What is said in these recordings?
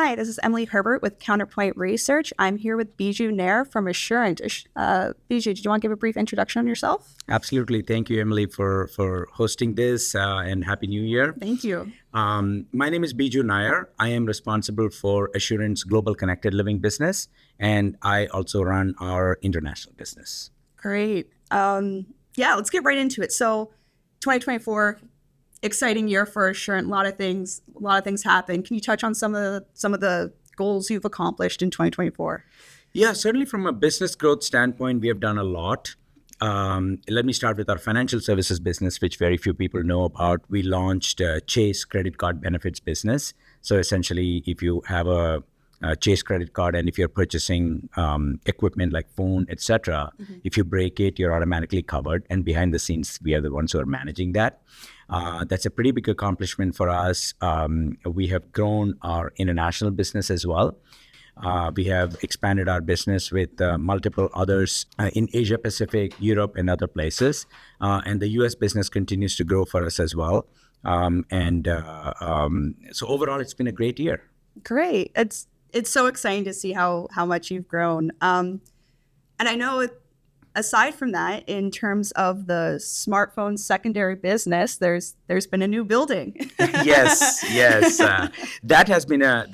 Hi, this is Emily Herbert with Counterpoint Research. I'm here with Biju Nair from Assurant. Biju, did you want to give a brief introduction on yourself? Absolutely. Thank you, Emily, for hosting this and Happy New Year. Thank you. My name is Biju Nair. I am responsible for Assurant's Global Connected Living business, and I also run our international business. Great. Let's get right into it. So 2024, exciting year for Assurant. A lot of things happened. Can you touch on some of the goals you've accomplished in 2024? Yeah, certainly from a business growth standpoint, we have done a lot. Let me start with our financial services business, which very few people know about. We launched Chase credit card benefits business. So essentially, if you have a Chase credit card and if you're purchasing equipment like phone, etc., if you break it, you're automatically covered. And behind the scenes, we are the ones who are managing that. That's a pretty big accomplishment for us. We have grown our international business as well. We have expanded our business with multiple others in Asia Pacific, Europe, and other places. And the US business continues to grow for us as well. So overall, it's been a great year. Great. It's so exciting to see how much you've grown. And I know aside from that, in terms of the smartphone secondary business, there's been a new building. Yes. That has been a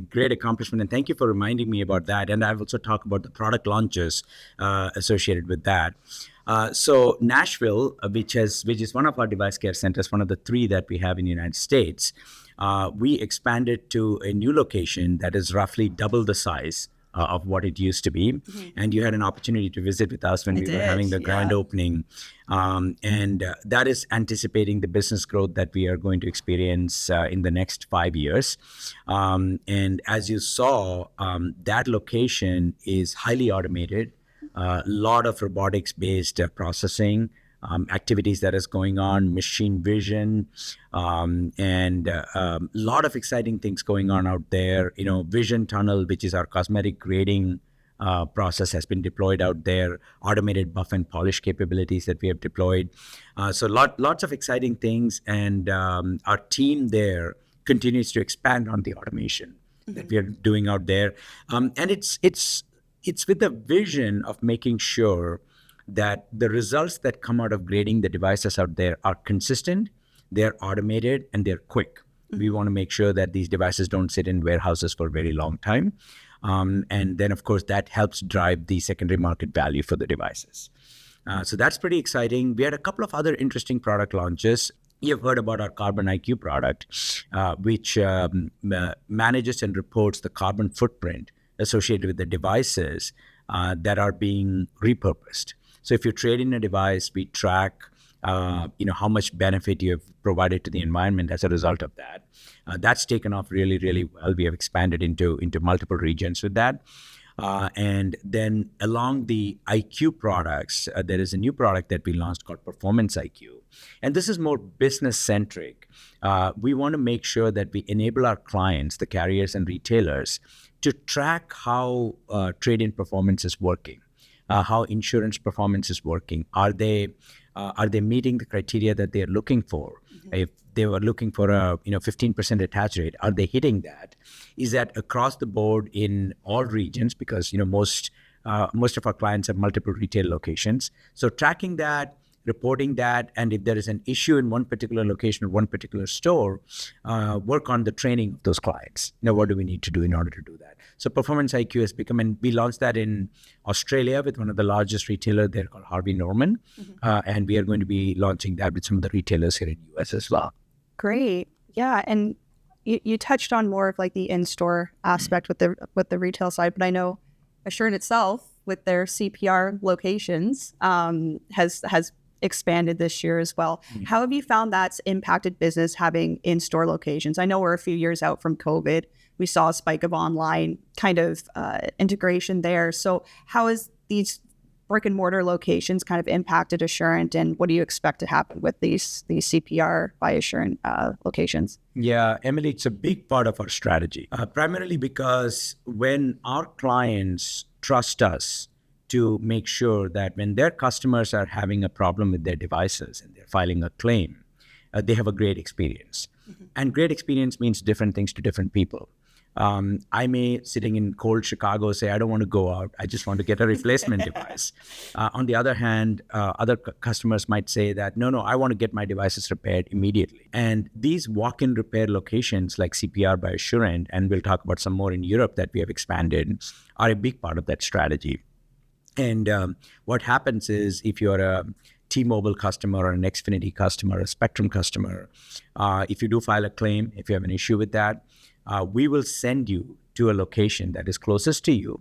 great accomplishment, and thank you for reminding me about that. And I've also talked about the product launches associated with that. So Nashville, which is one of our device care centers, one of the three that we have in the United States, we expanded to a new location that is roughly double the size of what it used to be. And you had an opportunity to visit with us when we were having the grand opening. And that is anticipating the business growth that we are going to experience in the next 5 years. And as you saw, that location is highly automated, a lot of robotics-based processing, activities that is going on, machine vision, and a lot of exciting things going on out there. Vision Tunnel, which is our cosmetic grading process, has been deployed out there. Automated buff and polish capabilities that we have deployed. So lots of exciting things, and our team there continues to expand on the automation that we are doing out there. And it's with the vision of making sure that the results that come out of grading the devices out there are consistent, they're automated, and they're quick. We want to make sure that these devices don't sit in warehouses for a very long time. And then, of course, that helps drive the secondary market value for the devices. So that's pretty exciting. We had a couple of other interesting product launches. You've heard about our Carbon IQ product, which manages and reports the carbon footprint associated with the devices that are being repurposed. So if you trade in a device, we track, how much benefit you have provided to the environment as a result of that. That's taken off really, really well. We have expanded into multiple regions with that. And then along the IQ products, there is a new product that we launched called Performance IQ. And this is more business centric. We want to make sure that we enable our clients, the carriers and retailers, to track how trade-in performance is working. How insurance performance is working. Are they meeting the criteria that they are looking for? If they were looking for a 15% attach rate, are they hitting that? Is that across the board in all regions? Because most of our clients have multiple retail locations. So tracking that, reporting that, and if there is an issue in one particular location or one particular store, work on the training of those clients. What do we need to do in order to do that? So Performance IQ has become, and we launched that in Australia with one of the largest retailers there called Harvey Norman. And we are going to be launching that with some of the retailers here in the US as well. Great. Yeah. And you touched on more of like the in-store aspect with the retail side, but I know Assurant itself with their CPR locations has expanded this year as well. How have you found that's impacted business having in-store locations? I know we're a few years out from COVID. We saw a spike of online kind of integration there. So how has these brick and mortar locations kind of impacted Assurant, and what do you expect to happen with these CPR by Assurant locations? Yeah, Emily, it's a big part of our strategy, primarily because when our clients trust us to make sure that when their customers are having a problem with their devices and they're filing a claim, they have a great experience. And great experience means different things to different people. I may, sitting in cold Chicago, say, I don't want to go out. I just want to get a replacement device. On the other hand, other customers might say that, no, I want to get my devices repaired immediately. And these walk-in repair locations like CPR by Assurant, and we'll talk about some more in Europe that we have expanded, are a big part of that strategy. And what happens is if you're a T-Mobile customer or an Xfinity customer, a Spectrum customer, if you do file a claim, if you have an issue with that, we will send you to a location that is closest to you,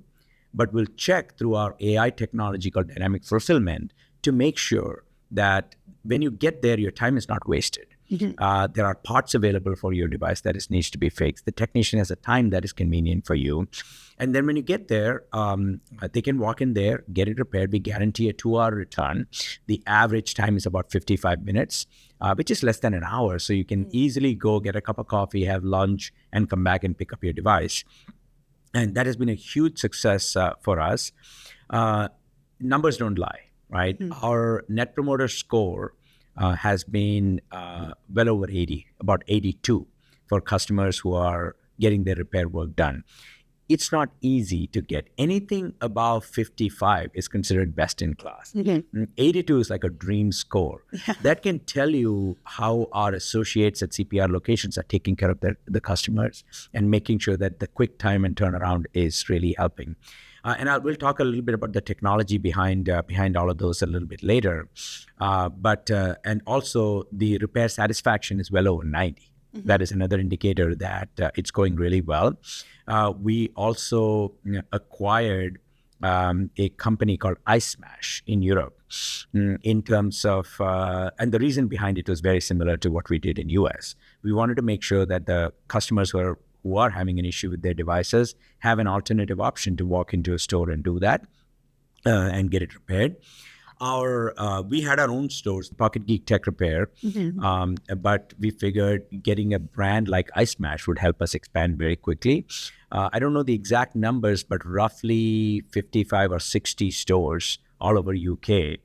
but we'll check through our AI technology called dynamic fulfillment to make sure that when you get there, your time is not wasted. There are parts available for your device that needs to be fixed. The technician has a time that is convenient for you. And then when you get there, they can walk in there, get it repaired. We guarantee a 2-hour return. The average time is about 55 minutes, which is less than an hour. So you can easily go get a cup of coffee, have lunch, and come back and pick up your device. And that has been a huge success for us. Numbers don't lie, right? Our Net Promoter Score has been well over 80, about 82 for customers who are getting their repair work done. It's not easy to get. Anything above 55 is considered best in class. 82 is like a dream score. That can tell you how our associates at CPR locations are taking care of the customers and making sure that the quick time and turnaround is really helping. And we'll talk a little bit about the technology behind all of those a little bit later. And also the repair satisfaction is well over 90. That is another indicator that it's going really well. We also acquired a company called iSmash in Europe in terms of, and the reason behind it was very similar to what we did in US. We wanted to make sure that the customers who are having an issue with their devices have an alternative option to walk into a store and do that and get it repaired. We had our own stores, Pocket Geek Tech Repair, but we figured getting a brand like iSmash would help us expand very quickly. I don't know the exact numbers, but roughly 55 or 60 stores all over UK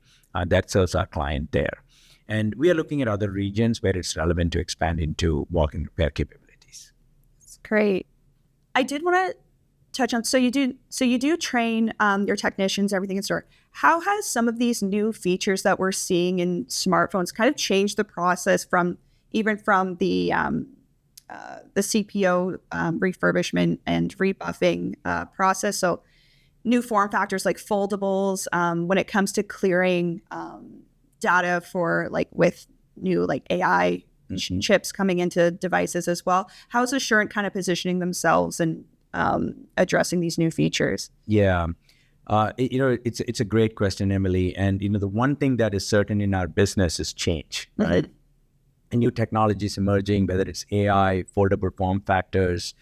that serves our client there. And we are looking at other regions where it's relevant to expand into walk-in repair capabilities. That's great. I did want to touch on, so you do train your technicians, everything in store. How has some of these new features that we're seeing in smartphones kind of changed the process from the CPO refurbishment and rebuffing process? So new form factors like foldables, when it comes to clearing data for with new AI chips coming into devices as well. How is Assurant kind of positioning themselves and addressing these new features? Yeah. It's a great question, Emily. And, the one thing that is certain in our business is change, right? And new technologies emerging, whether it's AI, foldable form factors,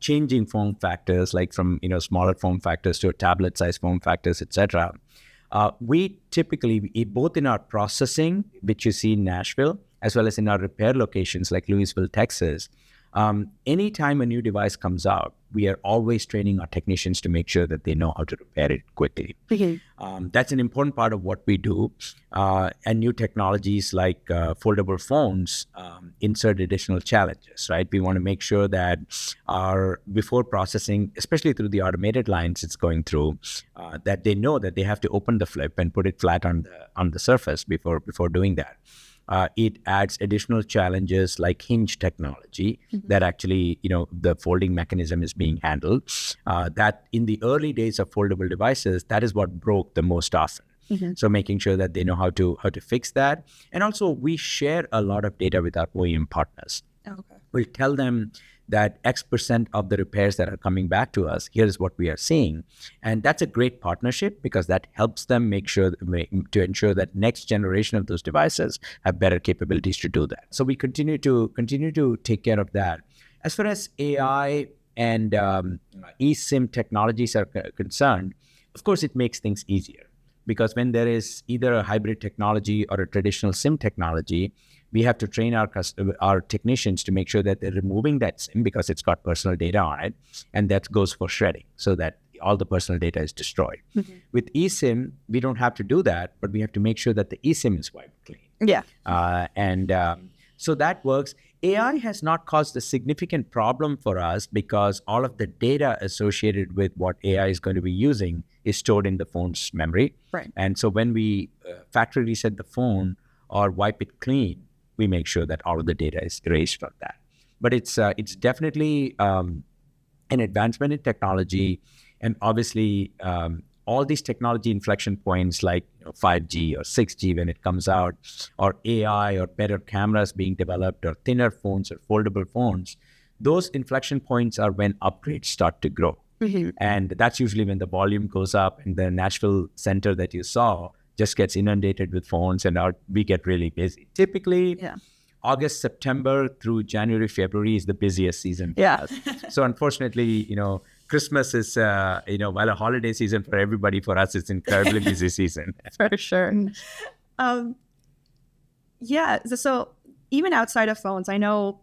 changing form factors, like from, smaller form factors to tablet size form factors, etc. We typically, both in our processing, which you see in Nashville, as well as in our repair locations like Louisville, Texas, anytime a new device comes out, we are always training our technicians to make sure that they know how to repair it quickly. That's an important part of what we do. And new technologies like foldable phones insert additional challenges, right? We want to make sure that before processing, especially through the automated lines it's going through, that they know that they have to open the flip and put it flat on the surface before doing that. It adds additional challenges like hinge technology that actually, the folding mechanism is being handled. That in the early days of foldable devices, that is what broke the most often. So making sure that they know how to fix that. And also we share a lot of data with our OEM partners. We'll tell them that X% of the repairs that are coming back to us, here's what we are seeing. And that's a great partnership because that helps them to ensure that next generation of those devices have better capabilities to do that. So we continue to take care of that. As far as AI and eSIM technologies are concerned, of course, it makes things easier because when there is either a hybrid technology or a traditional SIM technology, we have to train our technicians to make sure that they're removing that SIM because it's got personal data on it, and that goes for shredding so that all the personal data is destroyed. With eSIM, we don't have to do that, but we have to make sure that the eSIM is wiped clean. Yeah. So that works. AI has not caused a significant problem for us because all of the data associated with what AI is going to be using is stored in the phone's memory. Right. And so when we factory reset the phone or wipe it clean, we make sure that all of the data is erased from that. But it's definitely an advancement in technology, and obviously all these technology inflection points like 5G or 6G when it comes out, or AI or better cameras being developed, or thinner phones or foldable phones, those inflection points are when upgrades start to grow. Mm-hmm. And that's usually when the volume goes up and the Nashville center that you saw just gets inundated with phones, and we get really busy. Typically, August, September through January, February is the busiest season for us. So unfortunately, Christmas is, while a holiday season for everybody, for us, it's incredibly busy season. For sure. So even outside of phones, I know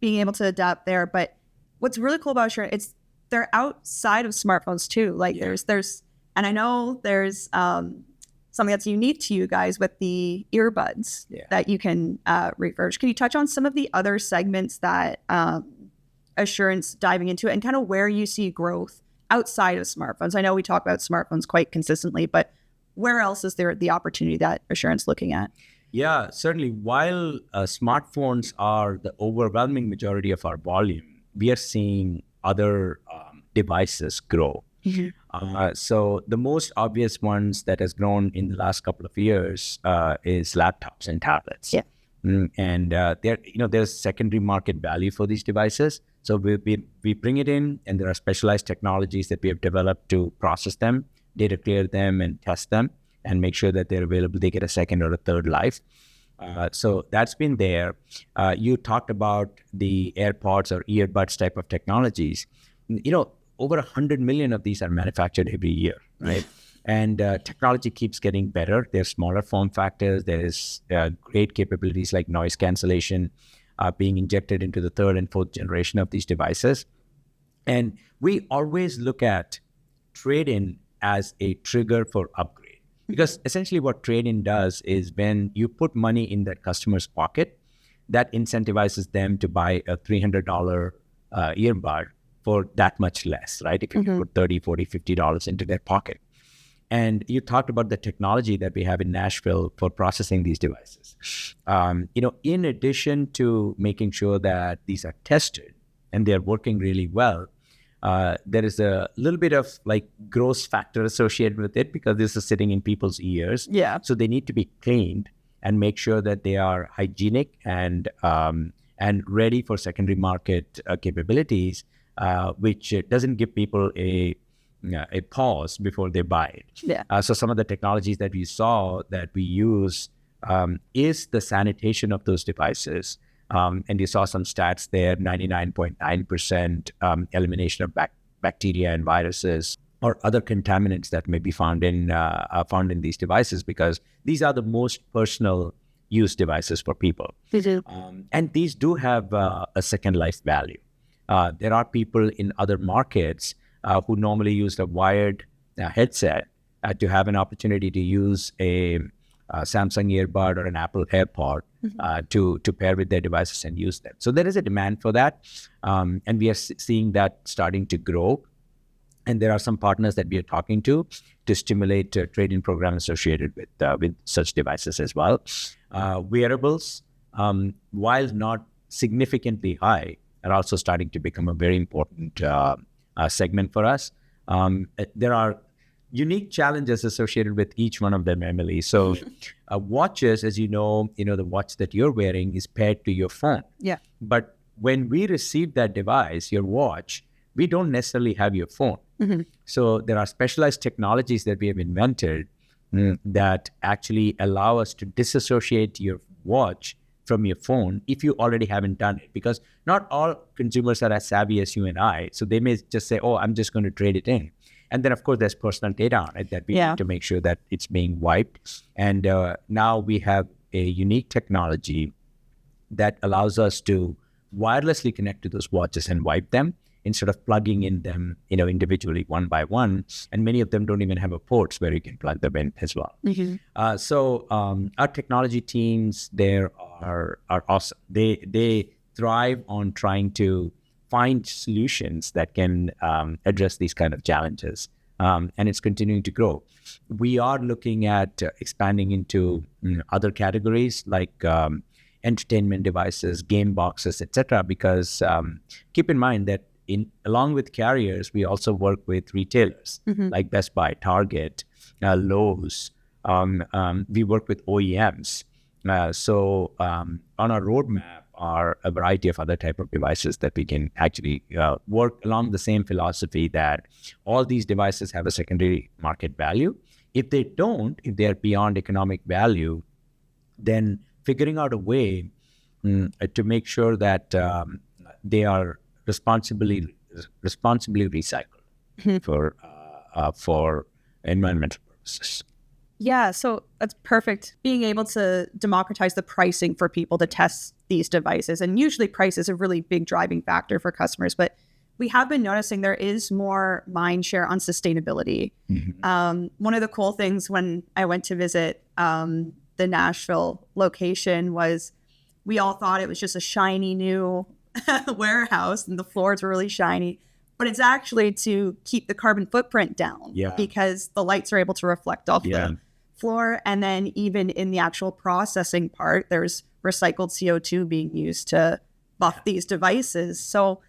being able to adapt there, but what's really cool about Assurant, they're outside of smartphones too. Like there's, and I know there's something that's unique to you guys with the earbuds that you can refurbish. Can you touch on some of the other segments that Assurant's diving into, and kind of where you see growth outside of smartphones? I know we talk about smartphones quite consistently, but where else is there the opportunity that Assurant's looking at? Yeah, certainly. While smartphones are the overwhelming majority of our volume, we are seeing other devices grow. Mm-hmm. So the most obvious ones that has grown in the last couple of years is laptops and tablets. Yeah. And there's secondary market value for these devices. So we bring it in, and there are specialized technologies that we have developed to process them, data clear them, and test them, and make sure that they're available. They get a second or a third life. So that's been there. You talked about the AirPods or earbuds type of technologies. Over 100 million of these are manufactured every year, right? And technology keeps getting better. There's smaller form factors. There's great capabilities like noise cancellation being injected into the third and fourth generation of these devices. And we always look at trade-in as a trigger for upgrade. Because essentially what trade-in does is when you put money in that customer's pocket, that incentivizes them to buy a $300 earbud for that much less, right? If you put $30, $40, $50 into their pocket. And you talked about the technology that we have in Nashville for processing these devices. In addition to making sure that these are tested and they're working really well, there is a little bit of like gross factor associated with it because this is sitting in people's ears. Yeah. So they need to be cleaned and make sure that they are hygienic and ready for secondary market capabilities, which doesn't give people a pause before they buy it. Yeah. So some of the technologies that we saw that we use is the sanitation of those devices. And you saw some stats there, 99.9% elimination of bacteria and viruses or other contaminants that may be found in these devices, because these are the most personal use devices for people. And these do have a second life value. There are people in other markets who normally use a wired headset to have an opportunity to use a Samsung earbud or an Apple AirPod to pair with their devices and use them. So there is a demand for that, and we are seeing that starting to grow. And there are some partners that we are talking to stimulate a trade-in program associated with such devices as well. Wearables, while not significantly high, are also starting to become a very important segment for us. There are unique challenges associated with each one of them, Emily. So watches, as you know, the watch that you're wearing is paired to your phone. Yeah. But when we receive that device, your watch, we don't necessarily have your phone. Mm-hmm. So there are specialized technologies that we have invented that actually allow us to disassociate your watch from your phone if you already haven't done it. Because not all consumers are as savvy as you and I. So they may just say, oh, I'm just going to trade it in. And then, of course, there's personal data on it that we need to make sure that it's being wiped. And now we have a unique technology that allows us to wirelessly connect to those watches and wipe them. instead of plugging in them, individually one by one. And many of them don't even have a ports where you can plug them in as well. So our technology teams there are awesome. They thrive on trying to find solutions that can address these kind of challenges. And it's continuing to grow. We are looking at expanding into other categories like entertainment devices, game boxes, etc. Because keep in mind that along with carriers, we also work with retailers like Best Buy, Target, Lowe's. We work with OEMs. So on our roadmap are a variety of other type of devices that we can actually work along the same philosophy that all these devices have a secondary market value. If they don't, if they're beyond economic value, then figuring out a way to make sure that they are responsibly recycled for environmental purposes. Yeah, so that's perfect. Being able to democratize the pricing for people to test these devices. And usually price is a really big driving factor for customers. But we have been noticing there is more mind share on sustainability. One of the cool things when I went to visit the Nashville location was we all thought it was just a shiny new warehouse and the floors were really shiny. But it's actually to keep the carbon footprint down because the lights are able to reflect off the floor. And then even in the actual processing part, there's recycled CO2 being used to buff these devices. So,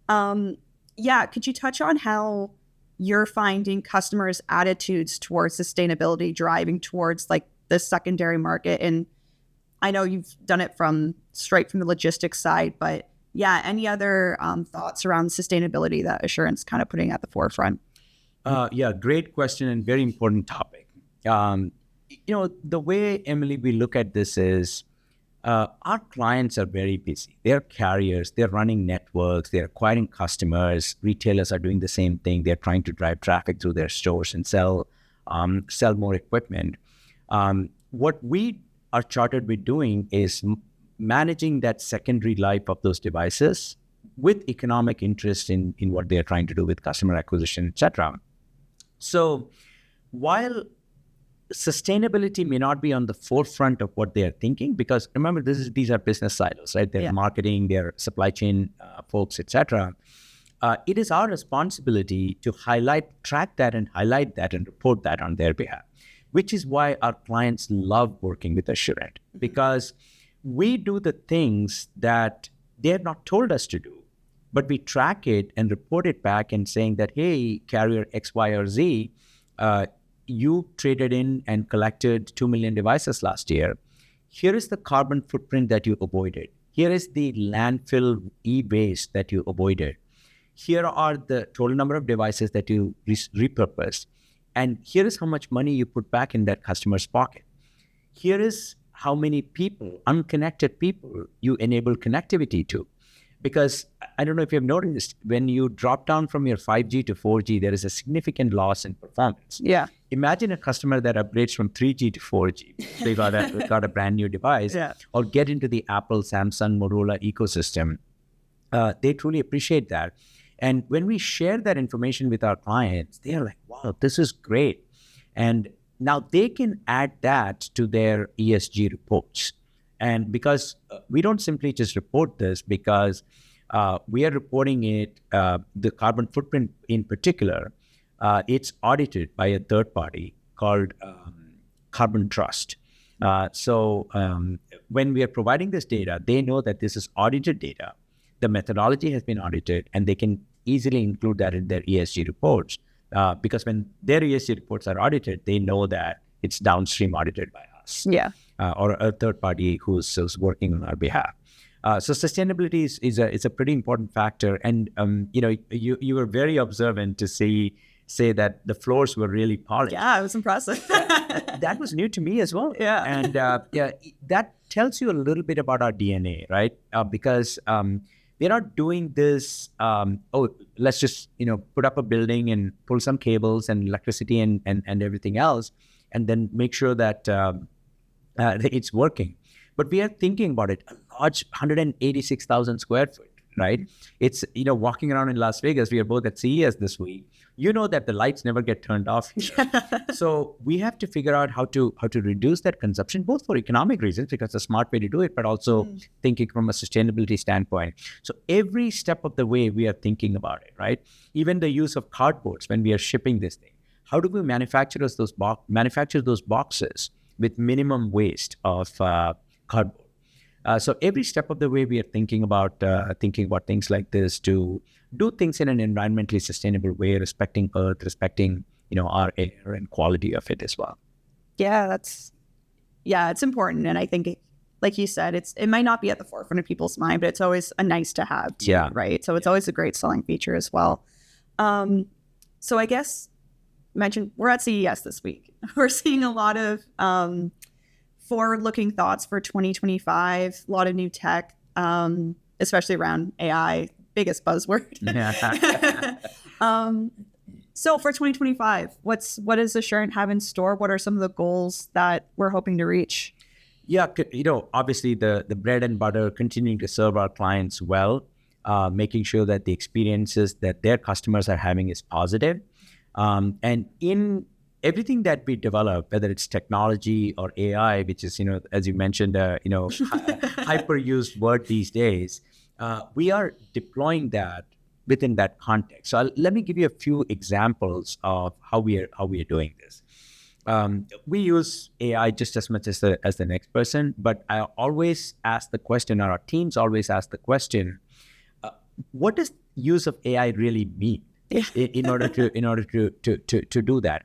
could you touch on how you're finding customers' attitudes towards sustainability driving towards like the secondary market? And I know you've done it straight from the logistics side, but any other thoughts around sustainability that Assurant's kind of putting at the forefront? Great question and very important topic. The way, Emily, we look at this is our clients are very busy. They're carriers, they're running networks, they're acquiring customers. Retailers are doing the same thing. They're trying to drive traffic through their stores and sell more equipment. What we are chartered with doing is managing that secondary life of those devices with economic interest in what they're trying to do with customer acquisition, etc. So while sustainability may not be on the forefront of what they are thinking, because remember, these are business silos, right? They're marketing, they're supply chain folks, etc. It is our responsibility to track that and highlight that and report that on their behalf, which is why our clients love working with Assurant, because we do the things that they have not told us to do, but we track it and report it back and saying that, hey, carrier X, Y, or Z, you traded in and collected 2 million devices last year. Here is the carbon footprint that you avoided. Here is the landfill e-waste that you avoided. Here are the total number of devices that you repurposed. And here is how much money you put back in that customer's pocket. Here is how many people, unconnected people, you enable connectivity to. Because I don't know if you've noticed, when you drop down from your 5G to 4G, there is a significant loss in performance. Yeah. Imagine a customer that upgrades from 3G to 4G. They got a brand new device, or get into the Apple, Samsung, Motorola ecosystem. They truly appreciate that. And when we share that information with our clients, they are like, wow, this is great. And now they can add that to their ESG reports. And because we don't simply just report this, because we are reporting it, the carbon footprint in particular, it's audited by a third party called Carbon Trust. So when we are providing this data, they know that this is audited data. The methodology has been audited, and they can easily include that in their ESG reports. Because when their ESG reports are audited, they know that it's downstream audited by us. Or a third party who's working on our behalf. So sustainability is a pretty important factor. And you were very observant to say that the floors were really polished. Yeah, it was impressive. That was new to me as well. Yeah. And that tells you a little bit about our DNA, right? Because we're not doing this, let's just put up a building and pull some cables and electricity and everything else, and then make sure that it's working. But we are thinking about it, a large 186,000 square foot right? It's, walking around in Las Vegas, we are both at CES this week. You know that the lights never get turned off here. So we have to figure out how to reduce that consumption, both for economic reasons, because it's a smart way to do it, but also thinking from a sustainability standpoint. So every step of the way we are thinking about it, right? Even the use of cardboards when we are shipping this thing. How do we manufacture those boxes with minimum waste of cardboard? So every step of the way we are thinking about things like this to do things in an environmentally sustainable way, respecting Earth, respecting our air and quality of it as well. Yeah, it's important, and I think, like you said, it might not be at the forefront of people's mind, but it's always a nice to have too, right? So it's always a great selling feature as well. So I guess mentioned we're at CES this week. We're seeing a lot of forward-looking thoughts for 2025, a lot of new tech, especially around AI, biggest buzzword. So for 2025, what does Assurant have in store? What are some of the goals that we're hoping to reach? Yeah, obviously the bread and butter, continuing to serve our clients well, making sure that the experiences that their customers are having is positive. And in everything that we develop, whether it's technology or AI, which is, as you mentioned, hyper used word these days, we are deploying that within that context. So let me give you a few examples of how we are doing this. We use AI just as much as the next person, but I always ask the question, or our teams always ask the question, what does use of AI really mean in order to do that?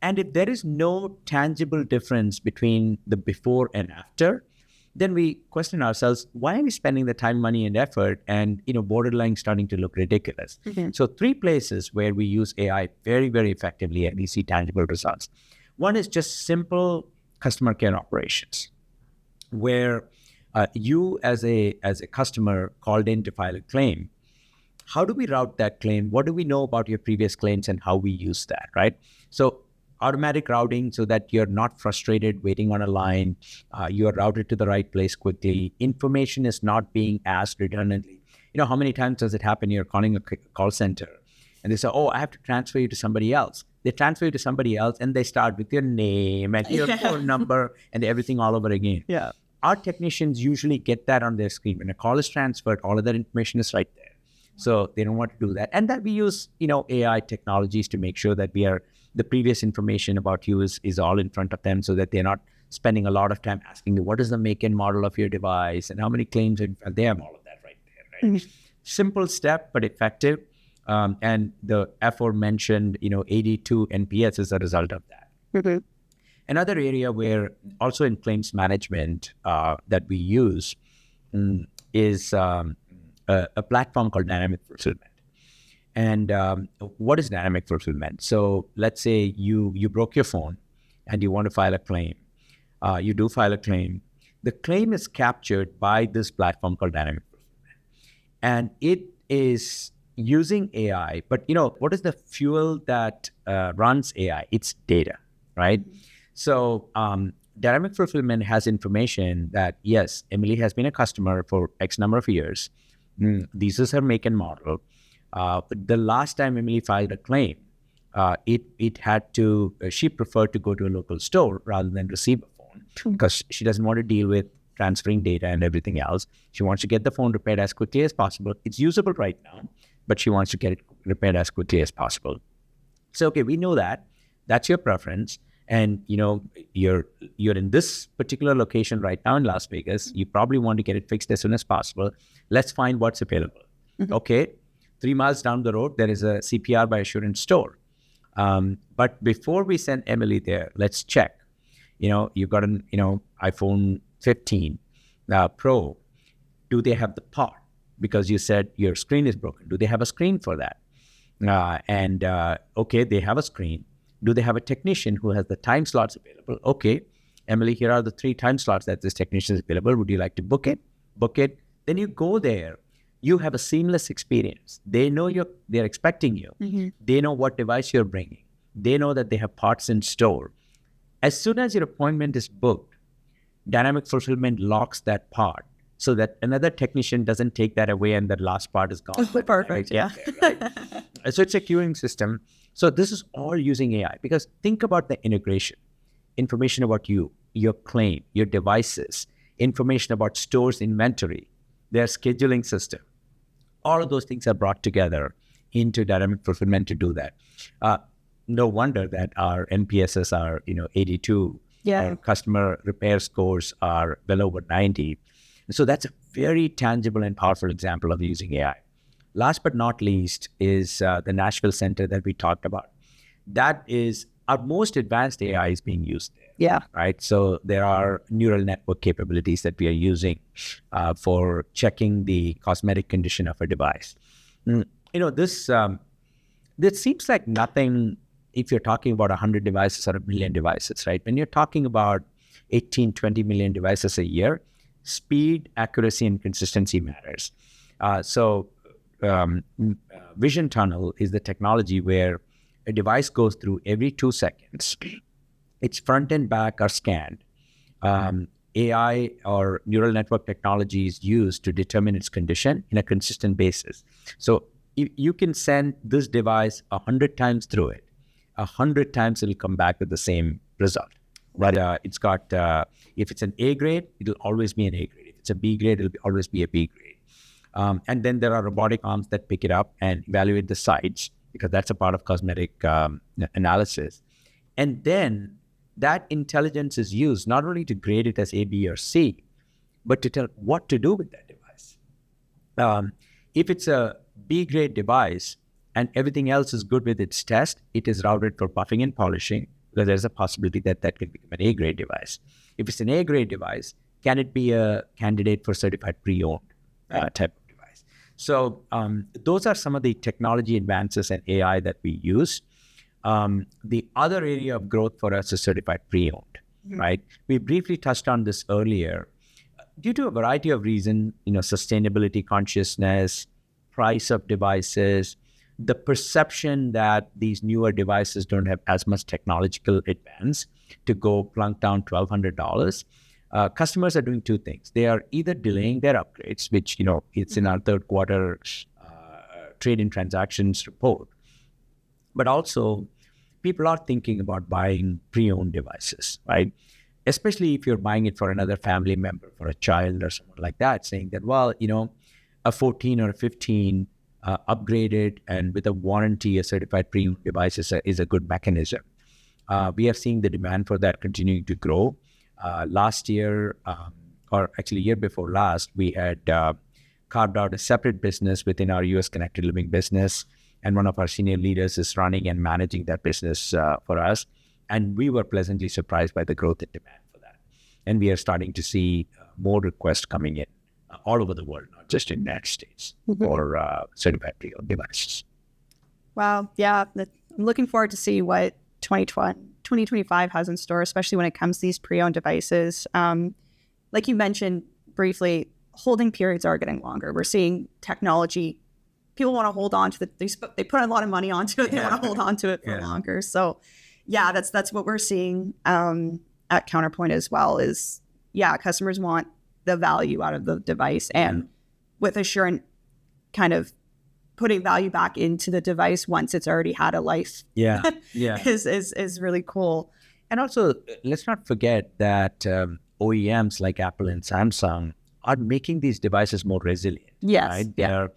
And if there is no tangible difference between the before and after, then we question ourselves, why are we spending the time, money, and effort and, borderline starting to look ridiculous? So 3 places where we use AI very, very effectively and we see tangible results. One is just simple customer care operations, where you as a customer called in to file a claim. How do we route that claim? What do we know about your previous claims and how we use that, right? So automatic routing so that you're not frustrated waiting on a line. You're routed to the right place quickly. Information is not being asked redundantly. How many times does it happen? You're calling a call center and they say, oh, I have to transfer you to somebody else. They transfer you to somebody else and they start with your name and your phone number and everything all over again. Yeah. Our technicians usually get that on their screen. When a call is transferred, all of that information is right there. So they don't want to do that. And that we use, AI technologies to make sure that the previous information about you is all in front of them so that they're not spending a lot of time asking you, what is the make and model of your device and how many claims they have all of that right there, right? Simple step, but effective. And the aforementioned, 82 NPS is a result of that. Another area where also in claims management that we use is a platform called Dynamic Fulfillment. And what is dynamic fulfillment? So let's say you broke your phone and you want to file a claim. You do file a claim. The claim is captured by this platform called Dynamic Fulfillment. And it is using AI, but what is the fuel that runs AI? It's data, right? So Dynamic Fulfillment has information that, yes, Emily has been a customer for X number of years. This is her make and model. But the last time Emily filed a claim, she preferred to go to a local store rather than receive a phone because she doesn't want to deal with transferring data and everything else. She wants to get the phone repaired as quickly as possible. It's usable right now, but she wants to get it repaired as quickly as possible. So, okay, we know that. That's your preference. And, you're in this particular location right now in Las Vegas. You probably want to get it fixed as soon as possible. Let's find what's available. Okay. 3 miles down the road, there is a CPR by Assurant store. But before we send Emily there, let's check. You've got an iPhone 15 Pro. Do they have the part? Because you said your screen is broken. Do they have a screen for that? Okay, they have a screen. Do they have a technician who has the time slots available? Okay, Emily, here are the 3 time slots that this technician is available. Would you like to book it? Book it. Then you go there. You have a seamless experience. They know they're expecting you. They know what device you're bringing. They know that they have parts in store. As soon as your appointment is booked, Dynamic Fulfillment locks that part so that another technician doesn't take that away and the last part is gone. Perfect. Yeah. Right? So it's a queuing system. So this is all using AI, because think about the integration, information about you, your claim, your devices, information about stores inventory, their scheduling system. All of those things are brought together into dynamic fulfillment to do that. No wonder that our NPSs are 82. Yeah. Our customer repair scores are well over 90. So that's a very tangible and powerful example of using AI. Last but not least is the Nashville Center that we talked about. That is our most advanced AI is being used there. Yeah. Right. So there are neural network capabilities that we are using for checking the cosmetic condition of a device. This seems like nothing if you're talking about 100 devices or a million devices, right? When you're talking about 18, 20 million devices a year, speed, accuracy, and consistency matters. Vision tunnel is the technology where a device goes through every 2 seconds. Its front and back are scanned. AI or neural network technology is used to determine its condition in a consistent basis. So you can send this device 100 times through it. 100 times it'll come back with the same result. But it's got, if it's an A grade, it'll always be an A grade. If it's a B grade, it'll always be a B grade. And then there are robotic arms that pick it up and evaluate the sides, because that's a part of cosmetic analysis. And then that intelligence is used not only to grade it as A, B, or C, but to tell what to do with that device. If it's a B grade device and everything else is good with its test, it is routed for buffing and polishing, because there's a possibility that that could become an A grade device. If it's an A grade device, can it be a candidate for certified pre-owned type of device? So those are some of the technology advances and AI that we use. The other area of growth for us is certified pre-owned, right? We briefly touched on this earlier. Due to a variety of reasons, sustainability consciousness, price of devices, the perception that these newer devices don't have as much technological advance to go plunk down $1,200. Customers are doing two things. They are either delaying their upgrades, which, it's in our third quarter trade-in transactions report, but also people are thinking about buying pre-owned devices, right? Especially if you're buying it for another family member, for a child or someone like that, saying that, a 14 or a 15 upgraded and with a warranty, a certified pre-owned device is a good mechanism. We are seeing the demand for that continuing to grow. Last year, or actually year before last, we had carved out a separate business within our U.S. Connected Living business, and one of our senior leaders is running and managing that business for us. And we were pleasantly surprised by the growth in demand for that. And we are starting to see more requests coming in all over the world, not just in the United States, for certified pre-owned devices. Wow. Yeah. I'm looking forward to see what 2025 has in store, especially when it comes to these pre-owned devices. Like you mentioned briefly, holding periods are getting longer. We're seeing technology. People want to hold on to they put a lot of money onto it. They want to hold on to it for longer. So yeah, that's what we're seeing at Counterpoint as well is, customers want the value out of the device. And with Assurant kind of putting value back into the device once it's already had a life is really cool. And also, let's not forget that OEMs like Apple and Samsung are making these devices more resilient. Yes. Right? They're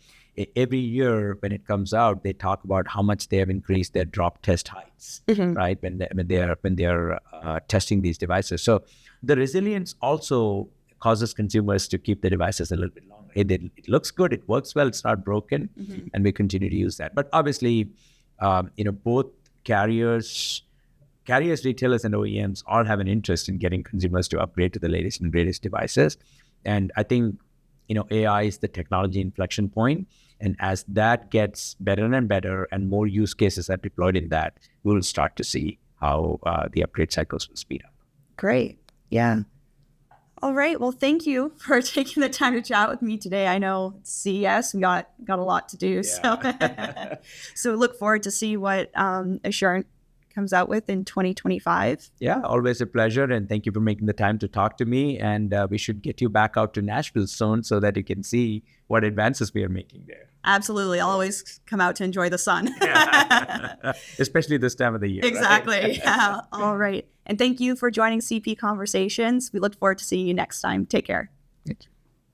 every year when it comes out, they talk about how much they have increased their drop test heights, right? When they are testing these devices. So the resilience also causes consumers to keep the devices a little bit longer. It looks good, it works well, it's not broken, and we continue to use that. But obviously, both carriers, retailers, and OEMs all have an interest in getting consumers to upgrade to the latest and greatest devices. And I think, AI is the technology inflection point. And as that gets better and better and more use cases are deployed in that, we'll start to see how the upgrade cycles will speed up. Great. Yeah. All right. Well, thank you for taking the time to chat with me today. I know it's CES, we got a lot to do. So look forward to see what Assurant comes out with in 2025. Yeah, always a pleasure. And thank you for making the time to talk to me. And we should get you back out to Nashville soon so that you can see what advances we are making there. Absolutely. I'll always come out to enjoy the sun. Especially this time of the year. Exactly. Right? Yeah. All right. And thank you for joining CP Conversations. We look forward to seeing you next time. Take care. Thank you.